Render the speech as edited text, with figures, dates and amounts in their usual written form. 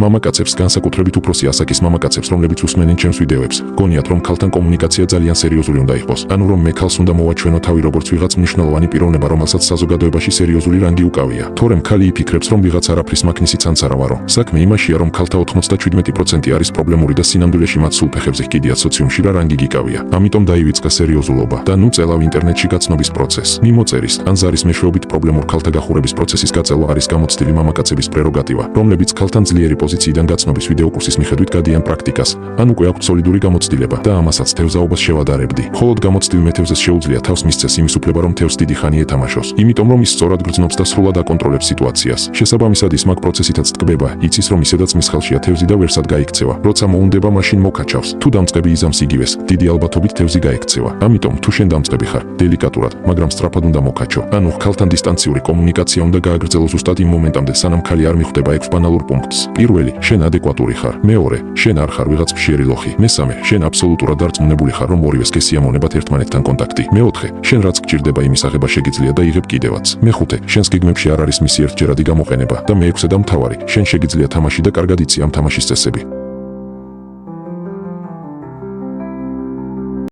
მამაკაცებს, განსაკუთრებით უფროსი ასაკის მამაკაცებს, რომლებიც უსმენენ ჩემს ვიდეოებს, გონიათ, რომ ქალთან კომუნიკაცია ძალიან სერიოზული უნდა იყოს. ანუ რომ მე ქალს უნდა მოვაჩვენო თავი როგორც ვიღაც მნიშვნელოვანი პიროვნება, რომელსაც საზოგადოებაში სერიოზული რანგი უკავია. თორემ ქალი იფიქრებს, რომ ვიღაც არაფრის მაქნისიც ანცარა ვარო. საქმე იმაშია, რომ ქალთა 97% არის პრობლემური და სინამდვილეში მათ სულ ფეხებზე ჰკიდიათ სოციუმში რა რანგი გიკავია. ამიტომ დაივიწყა სერიოზულობა და ნუ წელავ ინტერნეტში გაცნობის პროცესს. მიმოწერის ან ზარის მეშვეობით პრობლემურ ქალთა გახურების პროცესის გაწელვა არის გამოცდილი მამაკაცების პრეროგატივა, რომლებიც ქალთან ძლიერი პოზიციიდან გაცნობის ვიდეოკურსის მიხედვით გადიან პრაქტიკას, ან უკვე აქვთ სოლიდური გამოცდილება და ამასაც თევზაობას შევადარებდი. მხოლოდ გამოცდილ მეთევზეს შეუძლია თავს მისცეს იმის უფლება, რომ თევზს დიდი ხანი ეთამაშოს, იმიტომ რომ ის სწორად გრძნობს და სრულად აკონტროლებს სიტუაციას. შესაბამისად ის მაგ პროცესითაც ტკბება, იცის რომ ისედაც მის ხელშია თევზი და ვერსად გაიქცევა. როცა მოუნდება, მაშინ მოკაჩავს. თუ დამწყები იზამს იგივეს, დიდი ალბათობით თევზი გაიქცევა. ამიტომ თუ შენ დამწყები ხარ, დელიკატურად, მაგრამ სწრაფად უნდა მოკაჩო. ანუ ქალთან დისტანციური კომუნიკაცია უნდა გააგრძელო ზუსტად იმ მომენტამდე, სანამ ქალი არ მიხვდება ექვს ბანალურ პუნქტს. პირველი, შენ ადეკვატური ხარ. მეორე, შენ არ ხარ ვიღაც მშიერი ლოხი. მესამე, შენ აბსოლუტურად დარწმუნებული ხარ, რომ ორივეს გესიამოვნებათ ერთმანეთთან კონტაქტი. მეოთხე, შენ რაც გჭირდება იმის აღება შეგიძლია და იღებ კიდევაც. მეხუთე, შენს გეგმებში არ არის მისი ერთჯერადი გამოყენება და მეექვსე და მთავარი, შენ შეგიძლია თამაში და კარგად იცი ამ თამაშის წესები.